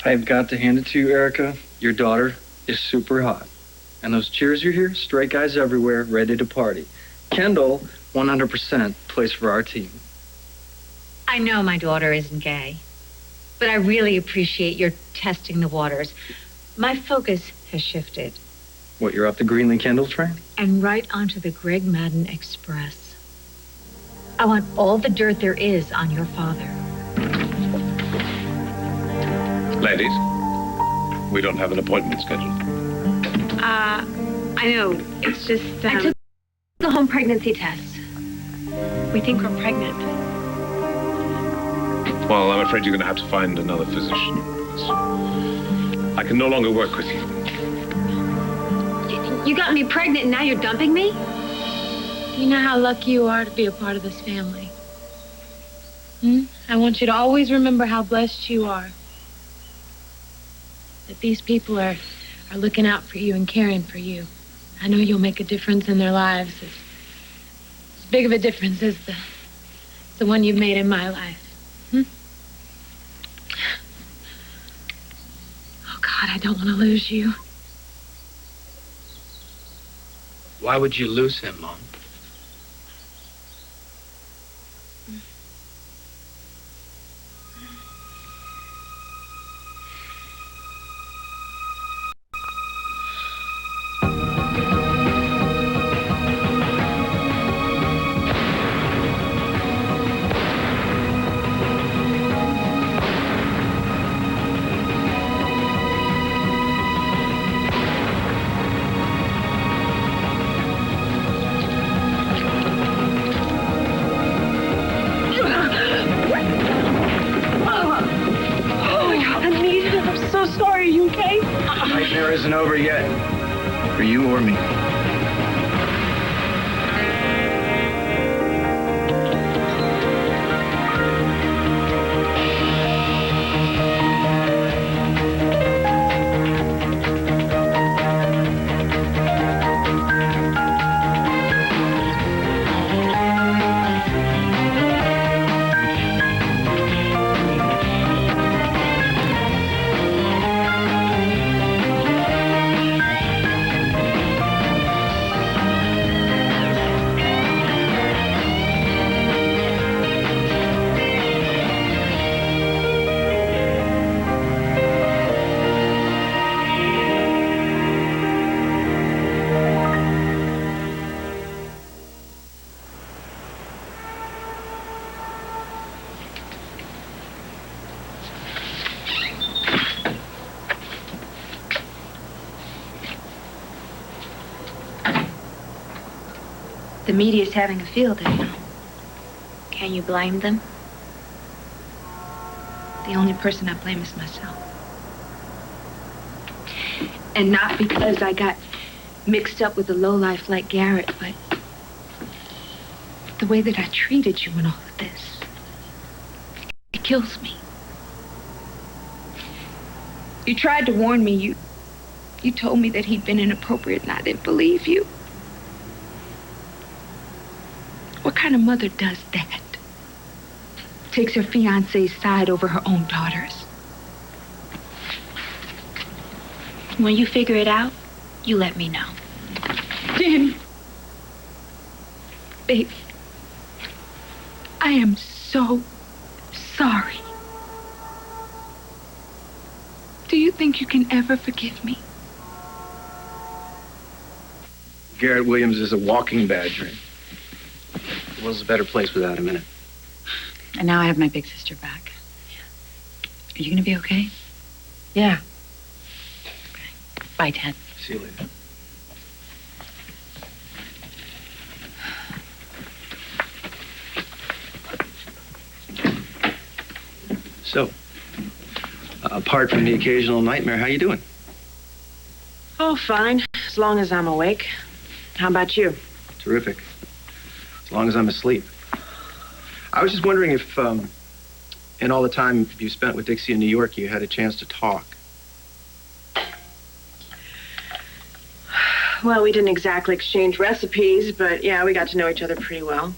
I've got to hand it to you, Erica. Your daughter is super hot. And those cheers you hear, straight guys everywhere, ready to party. Kendall, 100% plays for our team. I know my daughter isn't gay, but I really appreciate your testing the waters. My focus has shifted. What, you're off the Greenlee Kendall train? And right onto the Greg Madden Express. I want all the dirt there is on your father. Ladies, we don't have an appointment scheduled. I know. It's just, I took the home pregnancy test. We think we're pregnant. Well, I'm afraid you're going to have to find another physician. I can no longer work with you. You got me pregnant and now you're dumping me? You know how lucky you are to be a part of this family. I want you to always remember how blessed you are. That these people are looking out for you and caring for you. I know you'll make a difference in their lives. As big of a difference as the one you've made in my life. Oh, God, I don't want to lose you. Why would you lose him, Mom? Isn't over yet, for you or me. The media's having a field day now. Can you blame them? The only person I blame is myself. And not because I got mixed up with a lowlife like Garrett, but the way that I treated you in all of this. It kills me. You tried to warn me. You told me that he'd been inappropriate and I didn't believe you. What kind of mother does that? Takes her fiancé's side over her own daughter's. When you figure it out, you let me know. Danny. Baby. I am so sorry. Do you think you can ever forgive me? Garrett Williams is a walking bad dream. The world's a better place without him in it. And now I have my big sister back. Are you gonna be okay? Yeah. Okay. Bye, Ted. See you later. So, apart from the occasional nightmare, how you doing? Oh, fine. As long as I'm awake. How about you? Terrific. As long as I'm asleep. I was just wondering if, in all the time you spent with Dixie in New York, you had a chance to talk. Well, we didn't exactly exchange recipes, but yeah, we got to know each other pretty well.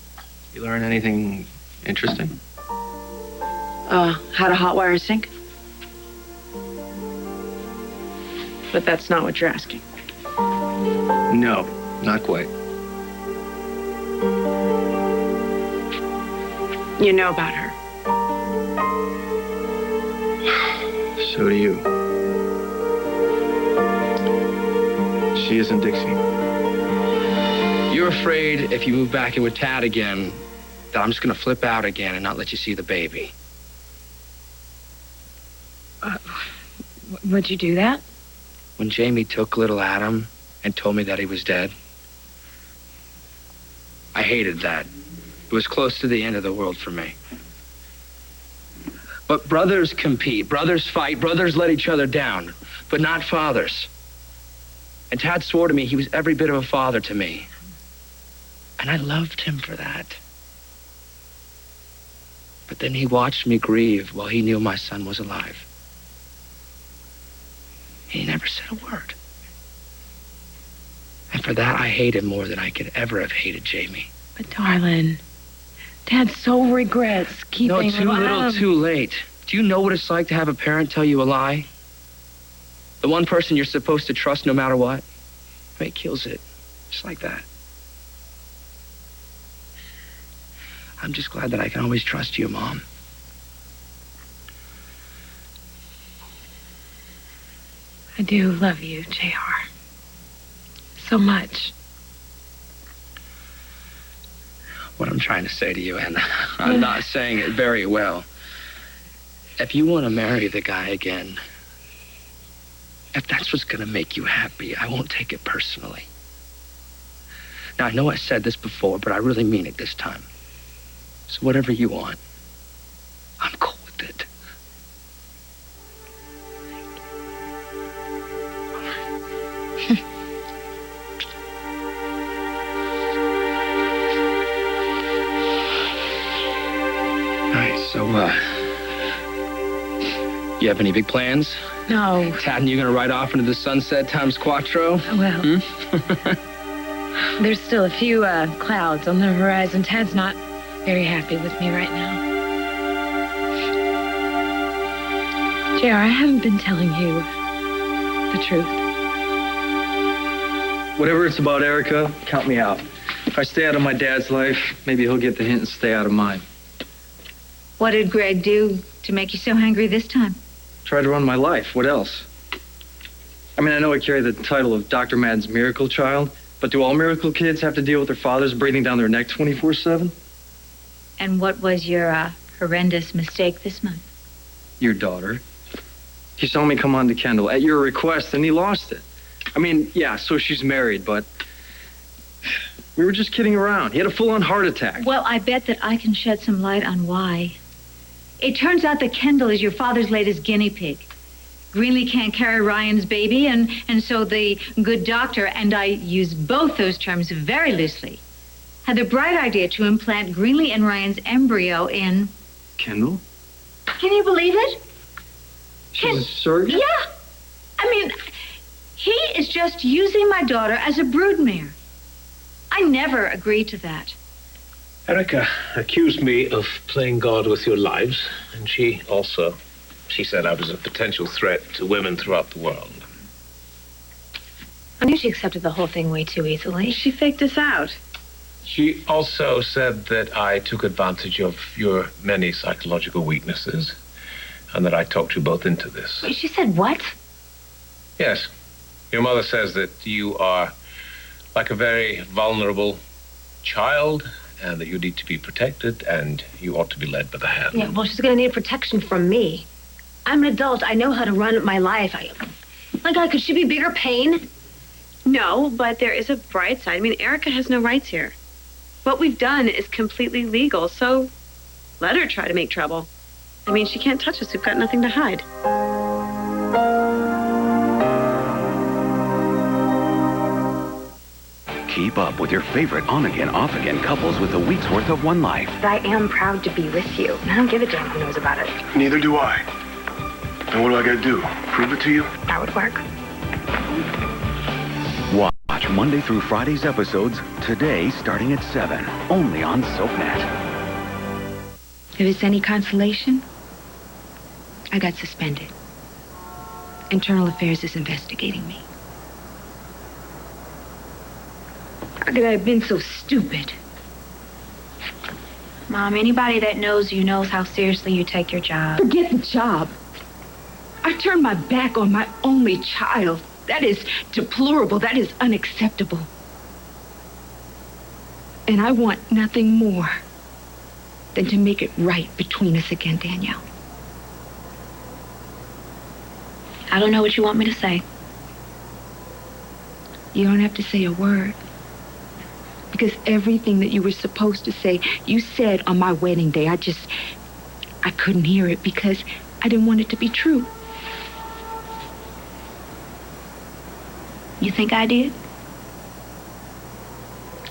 You learn anything interesting? How to hotwire a sink? But that's not what you're asking. No, not quite. You know about her. So do you. She isn't Dixie. You're afraid if you move back in with Tad again, that I'm just gonna flip out again and not let you see the baby. Would you do that? When Jamie took little Adam and told me that he was dead, I hated that. It was close to the end of the world for me. But brothers compete, brothers fight, brothers let each other down, but not fathers. And Tad swore to me he was every bit of a father to me. And I loved him for that. But then he watched me grieve while he knew my son was alive. He never said a word. And for that, I hate him more than I could ever have hated Jamie. But darling, Dad so regrets keeping No, too little, Adam. too late. Do you know what it's like to have a parent tell you a lie? The one person you're supposed to trust no matter what? I mean, it kills it. Just like that. I'm just glad that I can always trust you, Mom. I do love you, JR. So much. What I'm trying to say to you, and I'm not saying it very well. If you want to marry the guy again, if that's what's going to make you happy, I won't take it personally. Now, I know I said this before, but I really mean it this time. So whatever you want, I'm cool with it. All right, so, you have any big plans? No. Tad and you gonna ride off into the sunset times quattro? Well, there's still a few clouds on the horizon. Tad's not very happy with me right now. JR, I haven't been telling you the truth. Whatever it's about Erica, count me out. If I stay out of my dad's life, maybe he'll get the hint and stay out of mine. What did Greg do to make you so angry this time? Try to run my life. What else? I mean, I know I carry the title of Dr. Madden's miracle child, but do all miracle kids have to deal with their fathers breathing down their neck 24/7? And what was your horrendous mistake this month? Your daughter. He saw me come on to Kendall at your request, and he lost it. I mean, yeah, so she's married, but we were just kidding around. He had a full-on heart attack. Well, I bet that I can shed some light on why. It turns out that Kendall is your father's latest guinea pig. Greenlee can't carry Ryan's baby, and so the good doctor, and I use both those terms very loosely, had the bright idea to implant Greenlee and Ryan's embryo in... Kendall? Can you believe it? She's a surrogate? Yeah. I mean, he is just using my daughter as a broodmare. I never agreed to that. Erica accused me of playing God with your lives, and she said I was a potential threat to women throughout the world. I knew she accepted the whole thing way too easily. She faked us out. She also said that I took advantage of your many psychological weaknesses, and that I talked you both into this. She said what? Yes. Your mother says that you are like a very vulnerable child, and that you need to be protected, and you ought to be led by the hand. Yeah, well, she's going to need protection from me. I'm an adult. I know how to run my life. My God, could she be bigger pain? No, but there is a bright side. I mean, Erica has no rights here. What we've done is completely legal, so let her try to make trouble. I mean, she can't touch us. We've got nothing to hide. Keep up with your favorite on-again, off-again couples with a week's worth of One Life. I am proud to be with you. I don't give a damn who knows about it. Neither do I. And what do I gotta do? Prove it to you? That would work. Watch Monday through Friday's episodes today starting at 7, only on SoapNet. If it's any consolation, I got suspended. Internal Affairs is investigating me. How could I have been so stupid? Mom, anybody that knows you knows how seriously you take your job. Forget the job. I turned my back on my only child. That is deplorable. That is unacceptable. And I want nothing more than to make it right between us again, Danielle. I don't know what you want me to say. You don't have to say a word. Because everything that you were supposed to say, you said on my wedding day. I couldn't hear it because I didn't want it to be true. You think I did?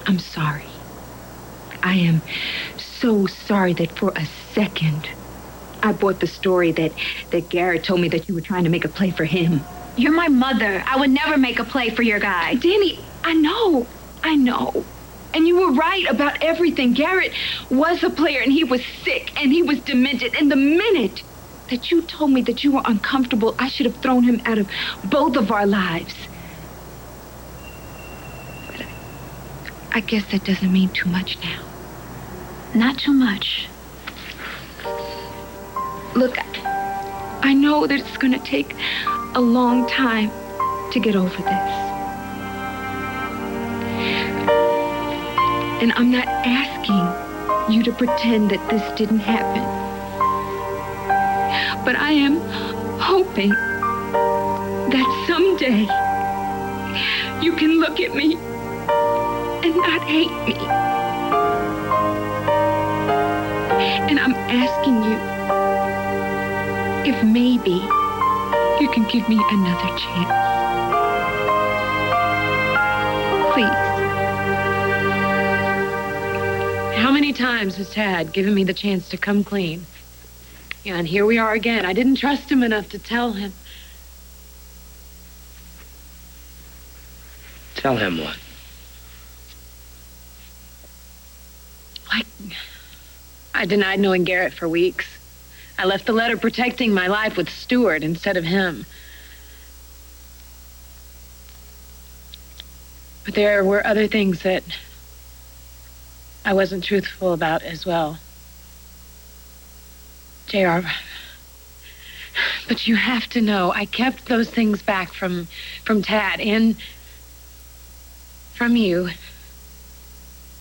I'm sorry. I am so sorry that for a second I bought the story that Garrett told me that you were trying to make a play for him. You're my mother. I would never make a play for your guy. Danny, I know. And you were right about everything. Garrett was a player and he was sick and he was demented. And the minute that you told me that you were uncomfortable, I should have thrown him out of both of our lives. But I guess that doesn't mean too much now. Not too much. Look, I know that it's going to take a long time to get over this. And I'm not asking you to pretend that this didn't happen. But I am hoping that someday you can look at me and not hate me. And I'm asking you if maybe you can give me another chance. Please. How many times has Tad given me the chance to come clean? Yeah, and here we are again. I didn't trust him enough to tell him. Tell him what? I denied knowing Garrett for weeks. I left the letter protecting my life with Stuart instead of him. But there were other things that I wasn't truthful about as well. JR, but you have to know, I kept those things back from Tad and from you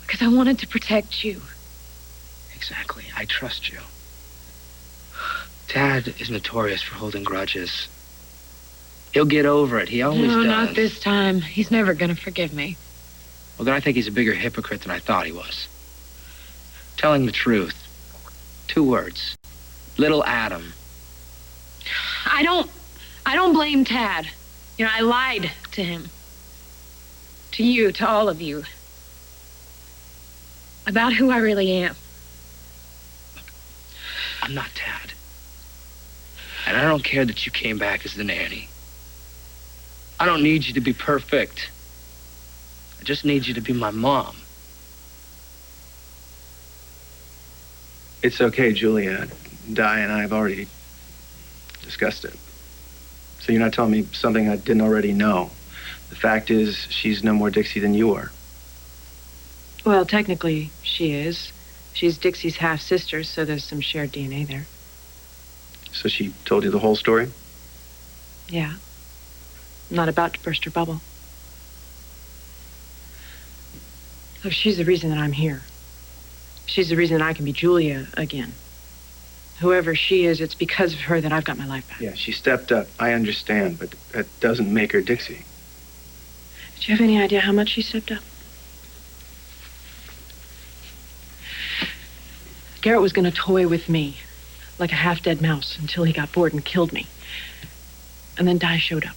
because I wanted to protect you. Exactly. I trust you. Tad is notorious for holding grudges. He'll get over it. He always does. No, not this time. He's never gonna forgive me. Well, then I think he's a bigger hypocrite than I thought he was. Telling the truth. 2 words. Little Adam. I don't blame Tad. You know, I lied to him. To you, to all of you. About who I really am. I'm not Tad. And I don't care that you came back as the nanny. I don't need you to be perfect. I just need you to be my mom. It's okay, Julia. Di and I have already discussed it. So you're not telling me something I didn't already know. The fact is, she's no more Dixie than you are. Well, technically, she is. She's Dixie's half-sister, so there's some shared DNA there. So she told you the whole story? Yeah. I'm not about to burst her bubble. Look, she's the reason that I'm here. She's the reason I can be Julia again. Whoever she is, it's because of her that I've got my life back. Yeah, she stepped up. I understand, but that doesn't make her Dixie. Do you have any idea how much she stepped up? Garrett was going to toy with me like a half-dead mouse until he got bored and killed me. And then Di showed up.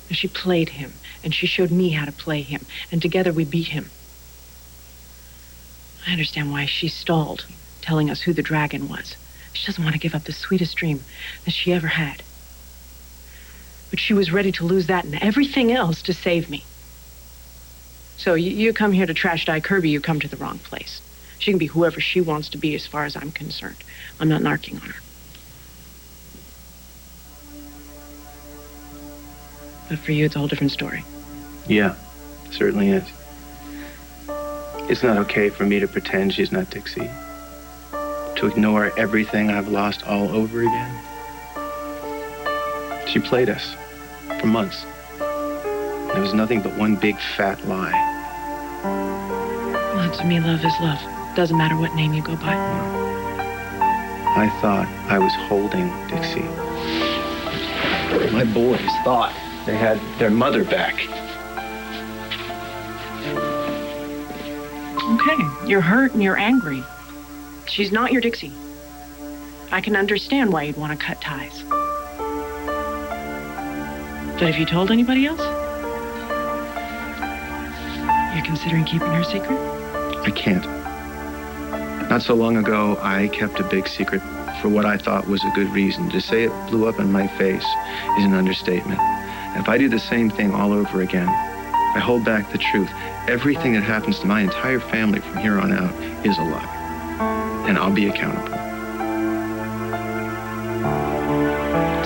And she played him, and she showed me how to play him. And together we beat him. I understand why she stalled, telling us who the dragon was. She doesn't want to give up the sweetest dream that she ever had. But she was ready to lose that and everything else to save me. So you come here to trash Di Kirby, you come to the wrong place. She can be whoever she wants to be as far as I'm concerned. I'm not narking on her. But for you, it's a whole different story. Yeah, certainly is. It's not okay for me to pretend she's not Dixie. To ignore everything I've lost all over again. She played us for months. There was nothing but one big fat lie. Well, to me, love is love. Doesn't matter what name you go by. I thought I was holding Dixie. My boys thought they had their mother back. Okay, you're hurt and you're angry. She's not your Dixie. I can understand why you'd want to cut ties. But have you told anybody else? You're considering keeping her secret? I can't. Not so long ago, I kept a big secret for what I thought was a good reason. To say it blew up in my face is an understatement. And if I do the same thing all over again, I hold back the truth. Everything that happens to my entire family from here on out is a lie. And I'll be accountable.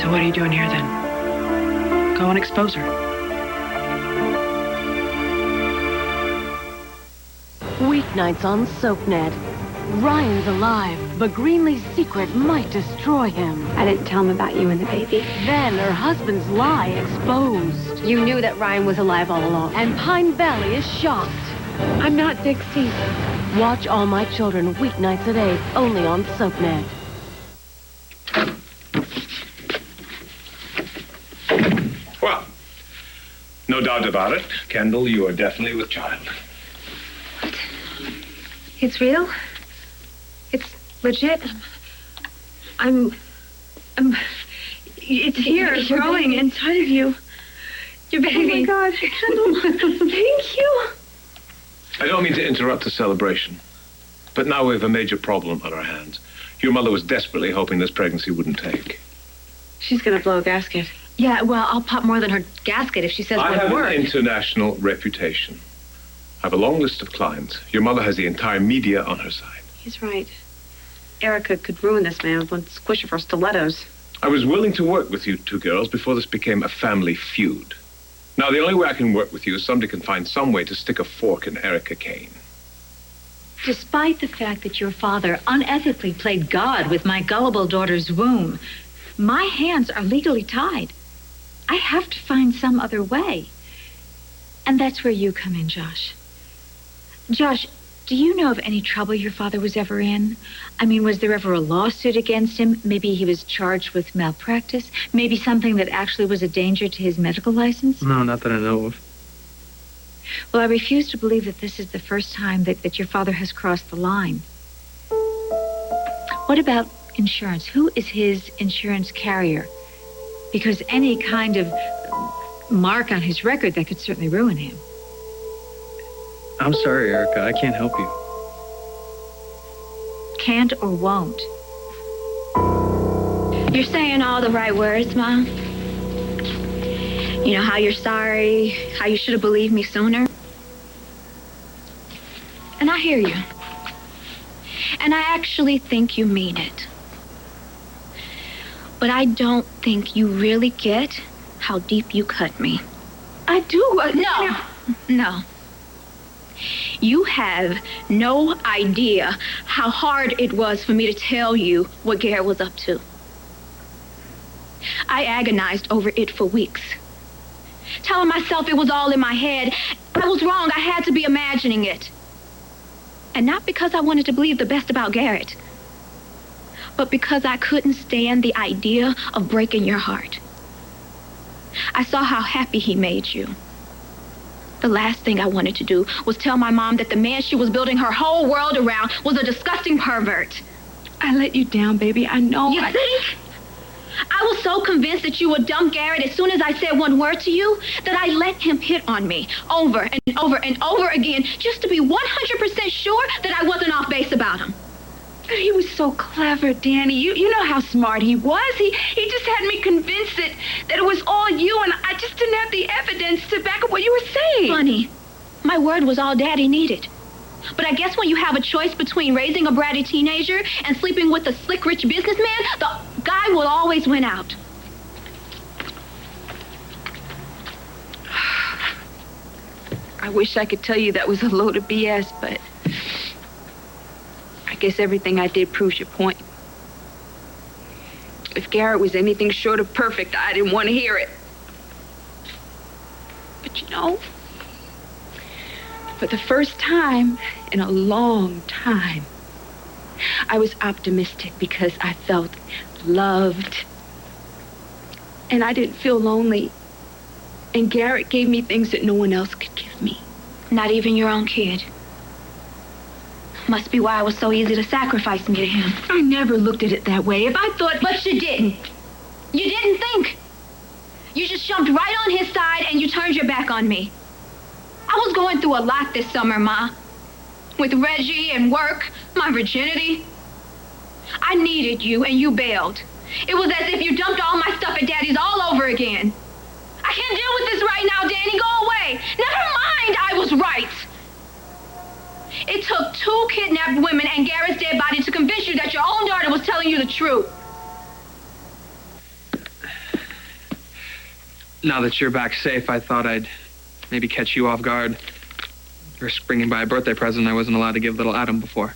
So what are you doing here then? Go and expose her. Weeknights on SoapNet. Ryan's alive, but Greenlee's secret might destroy him. I didn't tell him about you and the baby. Then her husband's lie exposed. You knew that Ryan was alive all along. And Pine Valley is shocked. I'm not Dixie. Watch All My Children weeknights at 8, only on SoapNet. Well, no doubt about it. Kendall, you are definitely with child. It's real? It's legit? It's here, growing inside of you. Your baby. Oh my God, Kendall. Thank you. I don't mean to interrupt the celebration, but now we have a major problem on our hands. Your mother was desperately hoping this pregnancy wouldn't take. She's gonna blow a gasket. Yeah, well, I'll pop more than her gasket if she says I one have word. an international reputation. I have a long list of clients. Your mother has the entire media on her side. He's right. Erica could ruin this man with one squish of her stilettos. I was willing to work with you two girls before this became a family feud. Now, the only way I can work with you is somebody can find some way to stick a fork in Erica Kane. Despite the fact that your father unethically played God with my gullible daughter's womb, my hands are legally tied. I have to find some other way. And that's where you come in, Josh. Josh, do you know of any trouble your father was ever in? I mean, was there ever a lawsuit against him? Maybe he was charged with malpractice? Maybe something that actually was a danger to his medical license? No, not that I know of. Well, I refuse to believe that this is the first time that your father has crossed the line. What about insurance? Who is his insurance carrier? Because any kind of mark on his record, that could certainly ruin him. I'm sorry, Erica. I can't help you. Can't or won't. You're saying all the right words, Mom. You know how you're sorry, how you should have believed me sooner. And I hear you. And I actually think you mean it. But I don't think you really get how deep you cut me. I do. No. You have no idea how hard it was for me to tell you what Garrett was up to. I agonized over it for weeks, telling myself it was all in my head. I was wrong. I had to be imagining it. And not because I wanted to believe the best about Garrett, but because I couldn't stand the idea of breaking your heart. I saw how happy he made you. The last thing I wanted to do was tell my mom that the man she was building her whole world around was a disgusting pervert. I let you down, baby. I know. You think? I was so convinced that you would dump Garrett as soon as I said one word to you that I let him hit on me over and over and over again just to be 100% sure that I wasn't off base about him. But he was so clever, Danny. You know how smart he was. He just had me convinced that it was all you, and I just didn't have the evidence to back up what you were saying. Funny. My word was all Daddy needed. But I guess when you have a choice between raising a bratty teenager and sleeping with a slick, rich businessman, the guy will always win out. I wish I could tell you that was a load of BS, but I guess everything I did proves your point. If Garrett was anything short of perfect, I didn't want to hear it. But you know, for the first time in a long time, I was optimistic because I felt loved. And I didn't feel lonely. And Garrett gave me things that no one else could give me. Not even your own kid. Must be why it was so easy to sacrifice me to him. I never looked at it that way. If I thought... But you didn't. You didn't think. You just jumped right on his side and you turned your back on me. I was going through a lot this summer, Ma. With Reggie and work, my virginity. I needed you and you bailed. It was as if you dumped all my stuff at Daddy's all over again. I can't deal with this right now, Danny. Go away. Never mind, I was right. It took 2 kidnapped women and Garrett's dead body to convince you that your own daughter was telling you the truth. Now that you're back safe, I thought I'd maybe catch you off guard. Risk bringing by a birthday present I wasn't allowed to give little Adam before.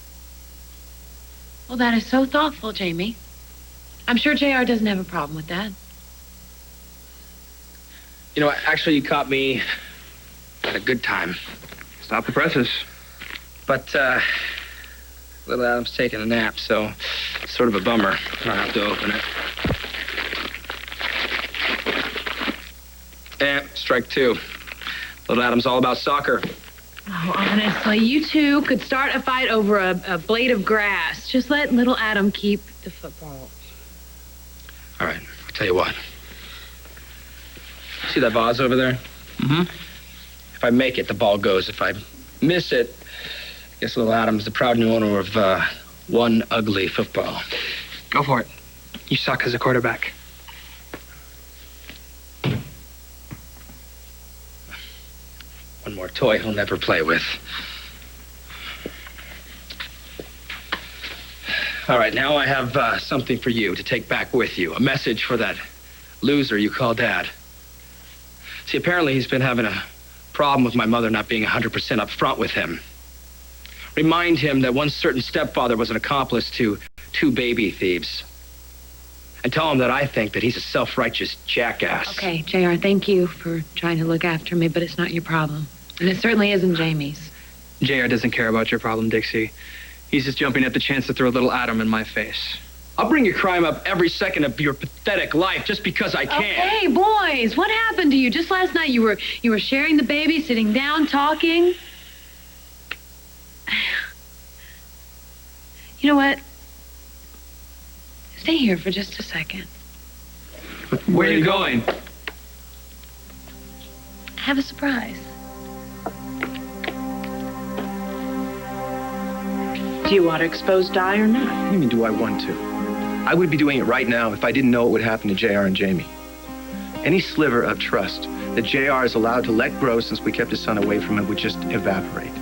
Well, that is so thoughtful, Jamie. I'm sure JR doesn't have a problem with that. You know, actually, you caught me at a good time. Stop the presses. But, little Adam's taking a nap, so it's sort of a bummer. I'll have to open it. And strike 2. Little Adam's all about soccer. Oh, honestly, you two could start a fight over a blade of grass. Just let little Adam keep the football. All right, I'll tell you what. See that vase over there? Mm-hmm. If I make it, the ball goes. If I miss it, I guess little Adam's the proud new owner of one ugly football. Go for it. You suck as a quarterback. One more toy he'll never play with. All right, now I have something for you to take back with you. A message for that loser you call Dad. See, apparently he's been having a problem with my mother not being 100% up front with him. Remind him that one certain stepfather was an accomplice to 2 baby thieves. And tell him that I think that he's a self-righteous jackass. Okay, JR, thank you for trying to look after me, but it's not your problem. And it certainly isn't Jamie's. JR doesn't care about your problem, Dixie. He's just jumping at the chance to throw little Adam in my face. I'll bring your crime up every second of your pathetic life just because I can. Okay, boys, what happened to you? Just last night you were sharing the baby, sitting down, talking. You know what? Stay here for just a second. Where are you going? I have a surprise. Do you want to expose Di or not? What do you mean, do I want to? I would be doing it right now if I didn't know what would happen to JR and Jamie. Any sliver of trust that JR is allowed to let grow since we kept his son away from him would just evaporate.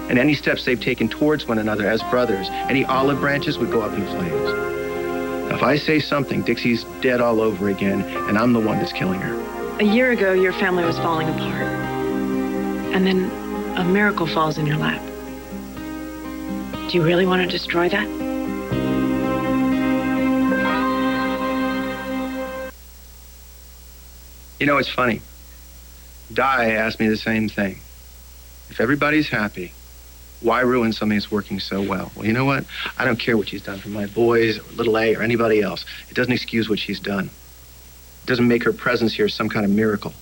And any steps they've taken towards one another as brothers, any olive branches would go up in flames. Now, if I say something, Dixie's dead all over again, and I'm the one that's killing her. A year ago, your family was falling apart. And then a miracle falls in your lap. Do you really want to destroy that? You know, it's funny. Di asked me the same thing. If everybody's happy, why ruin something that's working so well? Well, you know what? I don't care what she's done for my boys, or little A, or anybody else. It doesn't excuse what she's done. It doesn't make her presence here some kind of miracle.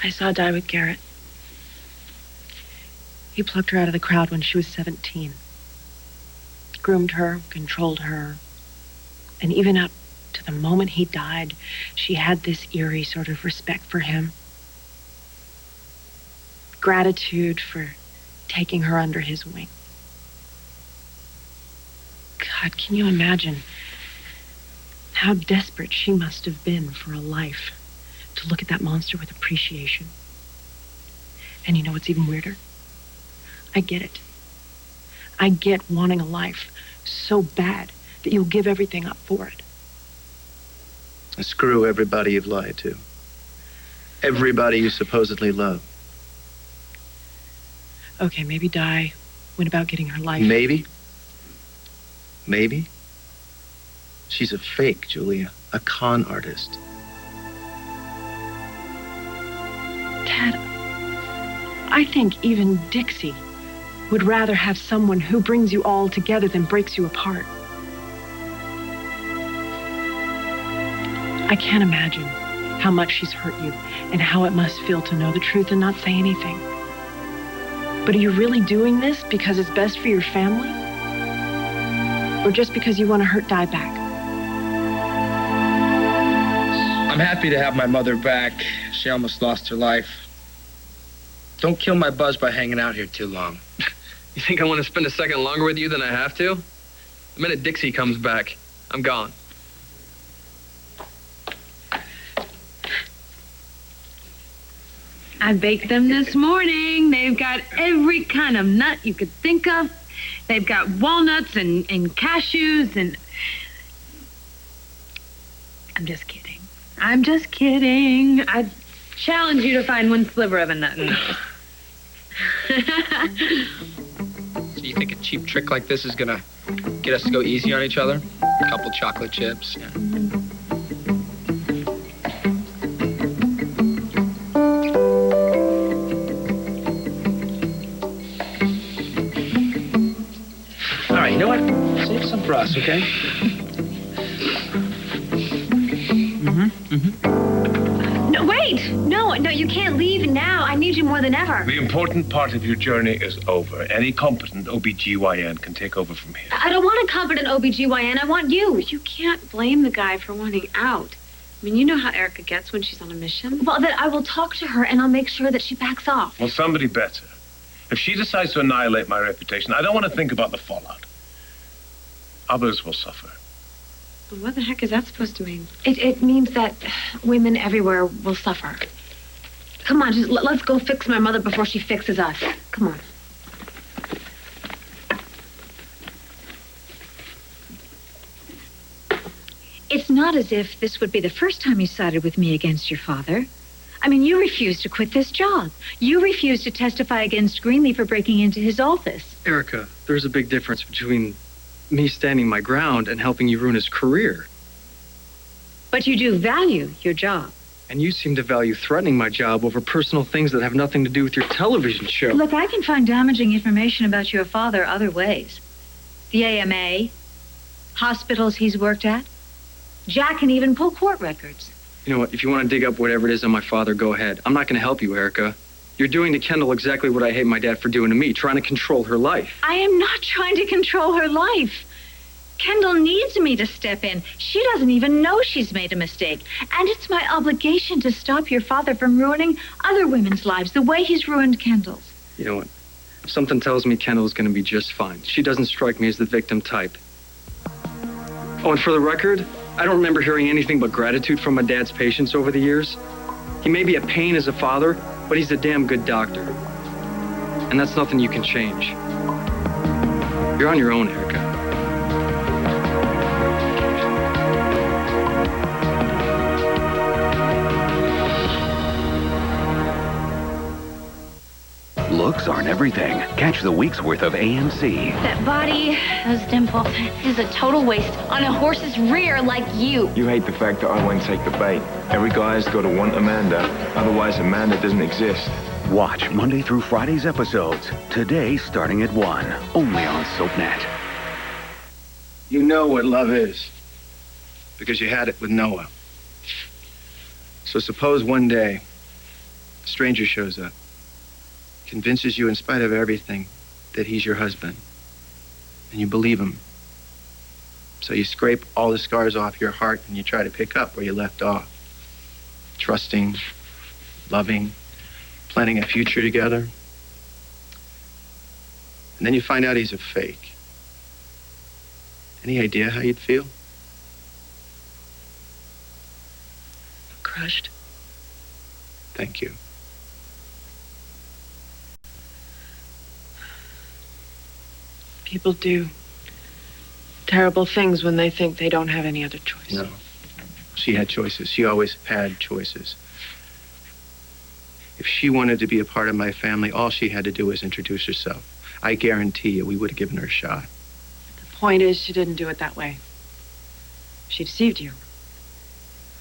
I saw Di with Garrett. He plucked her out of the crowd when she was 17. Groomed her, controlled her. And even up to the moment he died, she had this eerie sort of respect for him. Gratitude for taking her under his wing. God, can you imagine how desperate she must have been for a life to look at that monster with appreciation? And you know what's even weirder? I get it. I get wanting a life so bad that you'll give everything up for it. And screw everybody you've lied to. everybody you supposedly love. Okay, maybe Di went about getting her life. Maybe. Maybe. She's a fake, Julia. A con artist. Ted, I think even Dixie would rather have someone who brings you all together than breaks you apart. I can't imagine how much she's hurt you and how it must feel to know the truth and not say anything. But are you really doing this because it's best for your family? Or just because you want to hurt Di back? I'm happy to have my mother back. She almost lost her life. Don't kill my buzz by hanging out here too long. You think I want to spend a second longer with you than I have to? The minute Dixie comes back, I'm gone. I baked them this morning. They've got every kind of nut you could think of. They've got walnuts and cashews and... I'm just kidding. I'm just kidding. I challenge you to find one sliver of a nut in those. So you think a cheap trick like this is gonna get us to go easy on each other? A couple chocolate chips, yeah. All right, you know what? Save some for us, okay? No, wait! No, you can't leave now. I need you more than ever. The important part of your journey is over. Any competent OBGYN can take over from here. I don't want a competent OBGYN. I want you. You can't blame the guy for wanting out. I mean, you know how Erica gets when she's on a mission. Well, then I will talk to her and I'll make sure that she backs off. Well, somebody better. If she decides to annihilate my reputation, I don't want to think about the fallout. Others will suffer. Well, what the heck is that supposed to mean? It means that women everywhere will suffer. Come on, just let's go fix my mother before she fixes us. Come on. It's not as if this would be the first time you sided with me against your father. I mean, you refused to quit this job. You refused to testify against Greenlee for breaking into his office. Erica, there's a big difference between me standing my ground and helping you ruin his career. But you do value your job. And you seem to value threatening my job over personal things that have nothing to do with your television show. Look, I can find damaging information about your father other ways. The AMA, hospitals he's worked at. Jack can even pull court records. You know what? If you want to dig up whatever it is on my father, go ahead. I'm not going to help you, Erica. You're doing to Kendall exactly what I hate my dad for doing to me, trying to control her life. I am not trying to control her life. Kendall needs me to step in. She doesn't even know she's made a mistake. And it's my obligation to stop your father from ruining other women's lives the way he's ruined Kendall's. You know what? Something tells me Kendall's going to be just fine. She doesn't strike me as the victim type. Oh, and for the record, I don't remember hearing anything but gratitude from my dad's patients over the years. He may be a pain as a father, but he's a damn good doctor. And that's nothing you can change. You're on your own, Erica. Looks aren't everything. Catch the week's worth of AMC. That body, those dimples, is a total waste on a horse's rear like you. You hate the fact that I won't take the bait. Every guy's got to want Amanda, otherwise Amanda doesn't exist. Watch Monday through Friday's episodes. Today starting at 1. Only on SoapNet. You know what love is. Because you had it with Noah. So suppose one day, a stranger shows up. Convinces you in spite of everything that he's your husband. And you believe him. So you scrape all the scars off your heart and you try to pick up where you left off. Trusting, loving, planning a future together. And then you find out he's a fake. Any idea how you'd feel? Crushed. Thank you. People do terrible things when they think they don't have any other choice. No. She had choices. She always had choices. If she wanted to be a part of my family, all she had to do was introduce herself. I guarantee you we would have given her a shot. The point is, she didn't do it that way. She deceived you.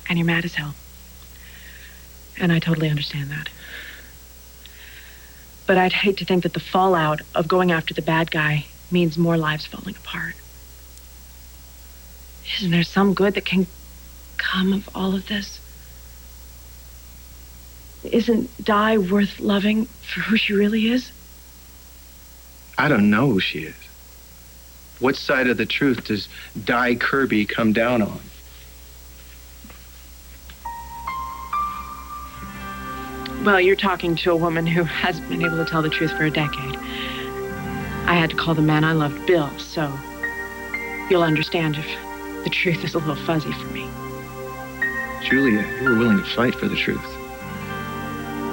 And you're mad as hell. And I totally understand that. But I'd hate to think that the fallout of going after the bad guy means more lives falling apart. Isn't there some good that can come of all of this? Isn't Di worth loving for who she really is? I don't know who she is. What side of the truth does Di Kirby come down on? Well, you're talking to a woman who hasn't been able to tell the truth for a decade. I had to call the man I loved Bill, so you'll understand if the truth is a little fuzzy for me. Julia, you were willing to fight for the truth.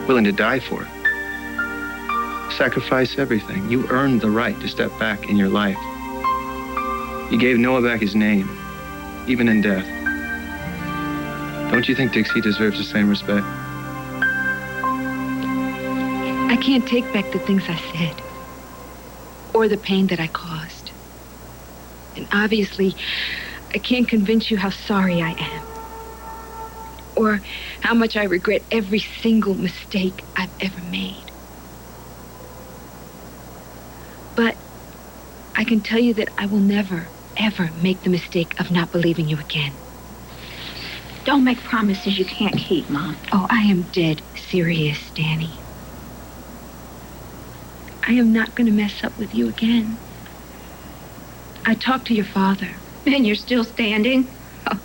Willing to die for it. Sacrifice everything. You earned the right to step back in your life. You gave Noah back his name, even in death. Don't you think Dixie deserves the same respect? I can't take back the things I said or the pain that I caused. And obviously, I can't convince you how sorry I am or how much I regret every single mistake I've ever made. But I can tell you that I will never, ever make the mistake of not believing you again. Don't make promises you can't keep, Mom. Oh, I am dead serious, Danny. I am not going to mess up with you again. I talked to your father. And you're still standing? Oh,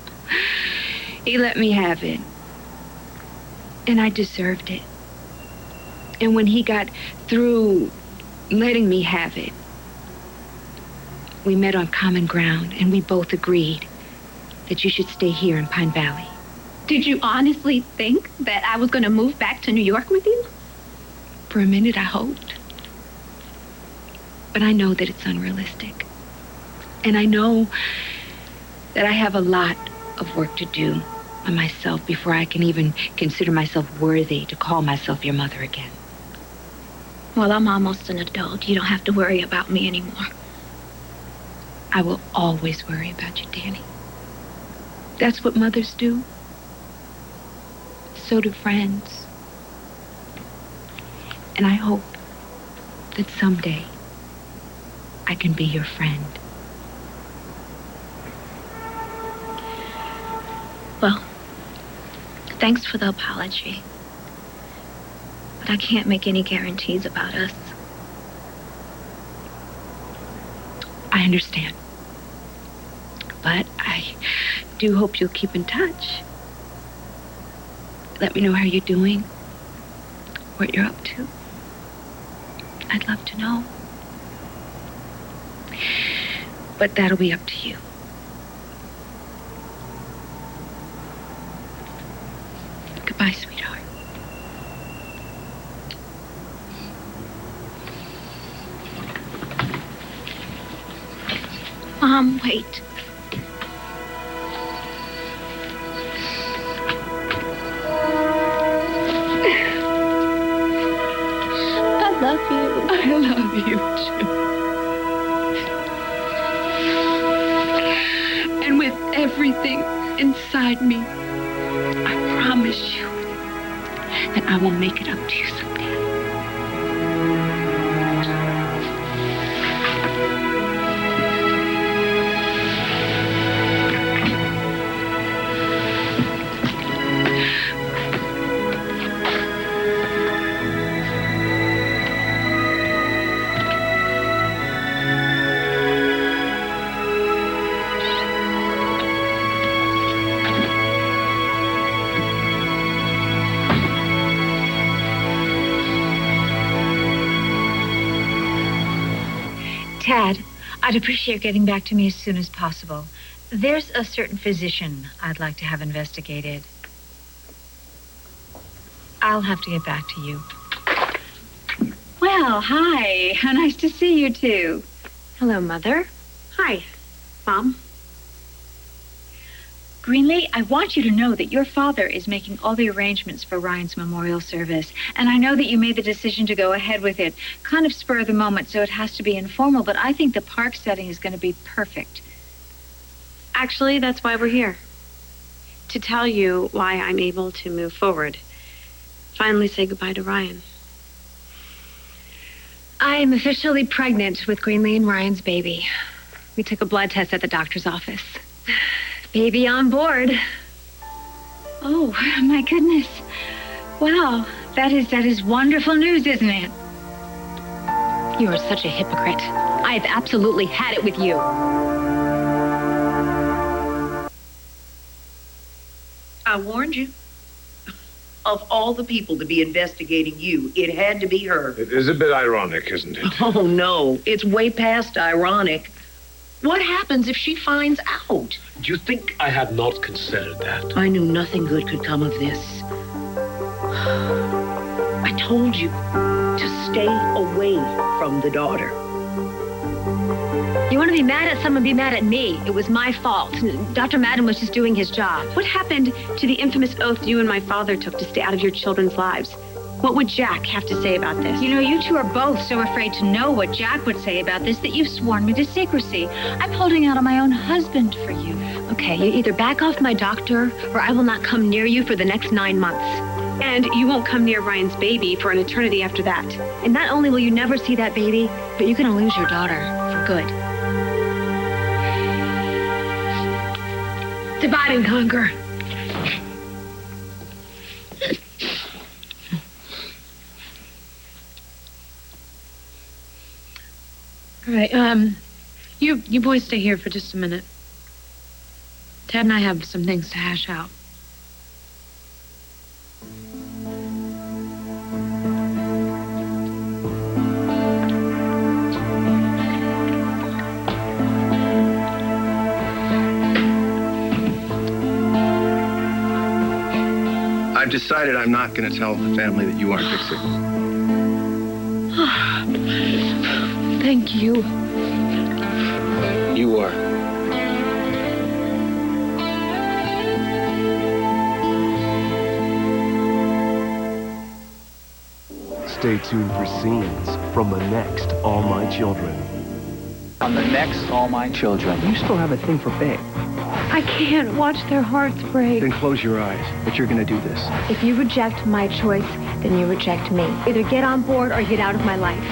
he let me have it. And I deserved it. And when he got through letting me have it, we met on common ground, and we both agreed that you should stay here in Pine Valley. Did you honestly think that I was going to move back to New York with you? For a minute, I hoped. But I know that it's unrealistic. And I know that I have a lot of work to do on myself before I can even consider myself worthy to call myself your mother again. Well, I'm almost an adult. You don't have to worry about me anymore. I will always worry about you, Danny. That's what mothers do. So do friends. And I hope that someday I can be your friend. Well, thanks for the apology. But I can't make any guarantees about us. I understand. But I do hope you'll keep in touch. Let me know how you're doing, what you're up to. I'd love to know. But that'll be up to you. Goodbye, sweetheart. Mom, wait. I love you. I love you, too. And with everything inside me, I promise you that I will make it up to you someday. Tad, I'd appreciate getting back to me as soon as possible. There's a certain physician I'd like to have investigated. I'll have to get back to you. Well, hi. How nice to see you two. Hello, Mother. Hi, Mom. Greenlee, I want you to know that your father is making all the arrangements for Ryan's memorial service. And I know that you made the decision to go ahead with it, kind of spur of the moment, so it has to be informal, but I think the park setting is going to be perfect. Actually, that's why we're here. To tell you why I'm able to move forward. Finally say goodbye to Ryan. I am officially pregnant with Greenlee and Ryan's baby. We took a blood test at the doctor's office. Baby on board. Oh, my goodness. Wow, that is wonderful news, isn't it? You are such a hypocrite. I have absolutely had it with you. I warned you. Of all the people to be investigating you, it had to be her. It is a bit ironic, isn't it? Oh, no. It's way past ironic. What happens if she finds out? Do you think I had not considered that? I knew nothing good could come of this. I told you to stay away from the daughter. You want to be mad at someone, be mad at me. It was my fault. Dr. Madden was just doing his job. What happened to the infamous oath you and my father took to stay out of your children's lives? What would Jack have to say about this? You know, you two are both so afraid to know what Jack would say about this that you've sworn me to secrecy. I'm holding out on my own husband for you. Okay, you either back off my doctor or I will not come near you for the next 9 months. And you won't come near Ryan's baby for an eternity after that. And not only will you never see that baby, but you're going to lose your daughter for good. Divide and conquer. All right, you boys stay here for just a minute. Ted and I have some things to hash out. I've decided I'm not going to tell the family that you aren't Dixie. Thank you. You are. Stay tuned for scenes from the next All My Children. On the next All My Children. You still have a thing for Babe. I can't watch their hearts break. Then close your eyes, but you're going to do this. If you reject my choice, then you reject me. Either get on board or get out of my life.